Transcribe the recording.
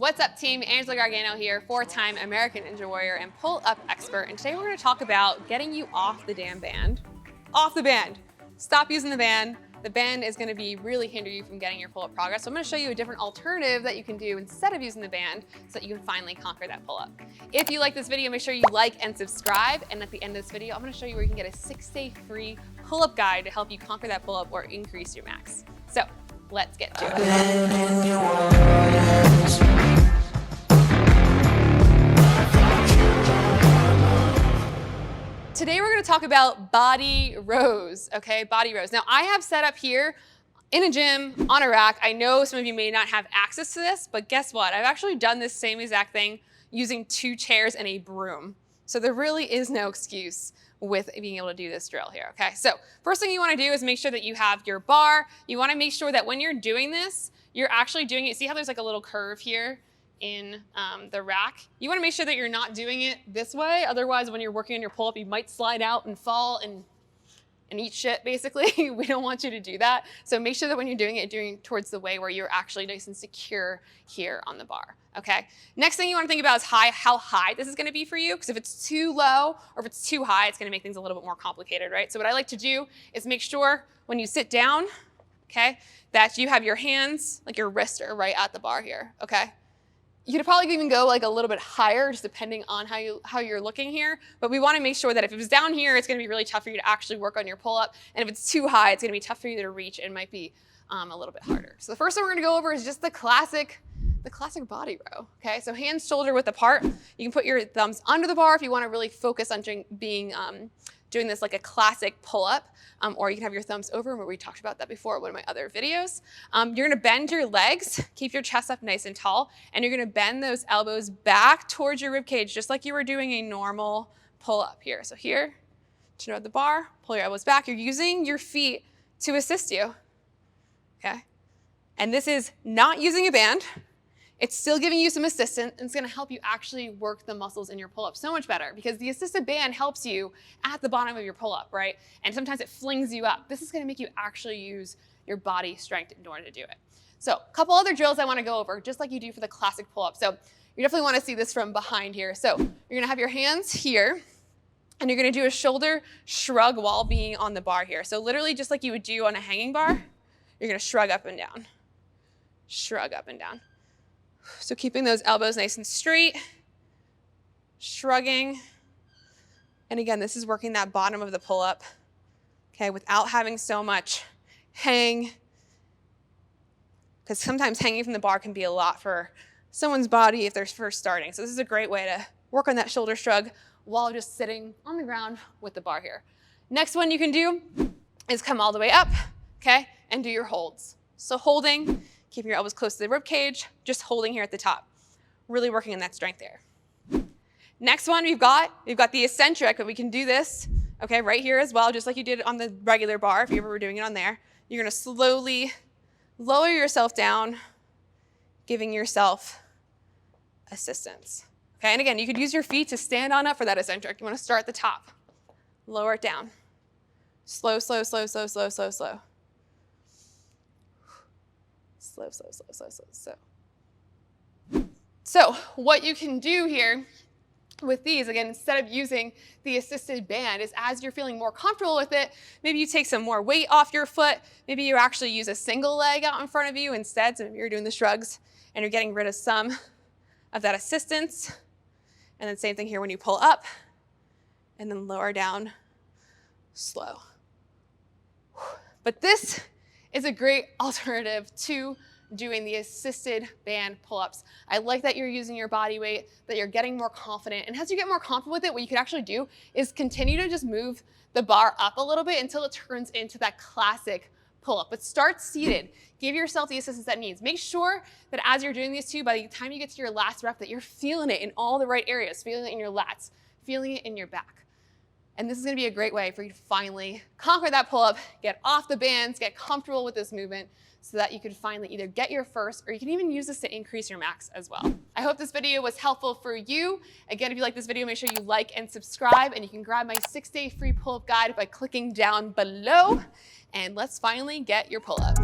What's up, team? Angela Gargano here, four-time American Ninja Warrior and pull-up expert. And today we're going to talk about getting you off the damn band. Off the band. Stop using the band. The band is going to be really hinder you from getting your pull-up progress. So I'm going to show you a different alternative that you can do instead of using the band so that you can finally conquer that pull-up. If you like this video, make sure you like and subscribe. And at the end of this video, I'm going to show you where you can get a 6-day free pull-up guide to help you conquer that pull-up or increase your max. So let's get to it. Today we're going to talk about body rows, okay? Body rows. Now I have set up here in a gym on a rack. I know some of you may not have access to this, but guess what? I've actually done this same exact thing using 2 chairs and a broom. So there really is no excuse with being able to do this drill here, okay? So first thing you want to do is make sure that you have your bar. You want to make sure that when you're doing this, you're actually doing it. See how there's like a little curve here in the rack? You want to make sure that you're not doing it this way. Otherwise, when you're working on your pull-up, you might slide out and fall and eat shit, basically. We don't want you to do that. So make sure that when you're doing it, you're doing towards the way where you're actually nice and secure here on the bar, okay? Next thing you want to think about is how high this is going to be for you, because if it's too low or if it's too high, it's going to make things a little bit more complicated, right? So what I like to do is make sure when you sit down, okay, that you have your hands, like your wrists are right at the bar here, okay? You could probably even go like a little bit higher, just depending on how you're looking here. But we want to make sure that if it was down here, it's going to be really tough for you to actually work on your pull-up. And if it's too high, it's going to be tough for you to reach and might be a little bit harder. So the first thing we're going to go over is just the classic body row. Okay, so hands shoulder width apart. You can put your thumbs under the bar if you want to really focus on doing this like a classic pull-up. Or you can have your thumbs over, where we talked about that before in one of my other videos. You're gonna bend your legs, keep your chest up nice and tall, and you're gonna bend those elbows back towards your rib cage, just like you were doing a normal pull-up here. So here, chin above the bar, pull your elbows back. You're using your feet to assist you, okay? And this is not using a band. It's still giving you some assistance, and it's gonna help you actually work the muscles in your pull-up so much better, because the assisted band helps you at the bottom of your pull-up, right? And sometimes it flings you up. This is gonna make you actually use your body strength in order to do it. So a couple other drills I wanna go over, just like you do for the classic pull-up. So you definitely wanna see this from behind here. So you're gonna have your hands here, and you're gonna do a shoulder shrug while being on the bar here. So literally just like you would do on a hanging bar, you're gonna shrug up and down. Shrug up and down. So keeping those elbows nice and straight, shrugging. And again, this is working that bottom of the pull-up, okay, without having so much hang, because sometimes hanging from the bar can be a lot for someone's body if they're first starting. So this is a great way to work on that shoulder shrug while just sitting on the ground with the bar here. Next one you can do is come all the way up, okay, and do your holds. So holding, keeping your elbows close to the rib cage, just holding here at the top. Really working on that strength there. Next one we've got the eccentric, but we can do this, okay, right here as well, just like you did on the regular bar, if you ever were doing it on there. You're gonna slowly lower yourself down, giving yourself assistance. Okay, and again, you could use your feet to stand on up for that eccentric. You wanna start at the top, lower it down. Slow, slow, slow, slow, slow, slow, slow. Slow, slow, slow, slow, slow, slow. So what you can do here with these, again, instead of using the assisted band, is as you're feeling more comfortable with it, maybe you take some more weight off your foot. Maybe you actually use a single leg out in front of you instead. So maybe you're doing the shrugs and you're getting rid of some of that assistance. And then same thing here when you pull up and then lower down, slow. But this is a great alternative to doing the assisted band pull-ups. I like that you're using your body weight, that you're getting more confident. And as you get more confident with it, what you can actually do is continue to just move the bar up a little bit until it turns into that classic pull-up. But start seated. Give yourself the assistance that needs. Make sure that as you're doing these two, by the time you get to your last rep, that you're feeling it in all the right areas, feeling it in your lats, feeling it in your back. And this is gonna be a great way for you to finally conquer that pull-up, get off the bands, get comfortable with this movement, so that you can finally either get your first, or you can even use this to increase your max as well. I hope this video was helpful for you. Again, if you like this video, make sure you like and subscribe, and you can grab my 6-day free pull-up guide by clicking down below. And let's finally get your pull-up.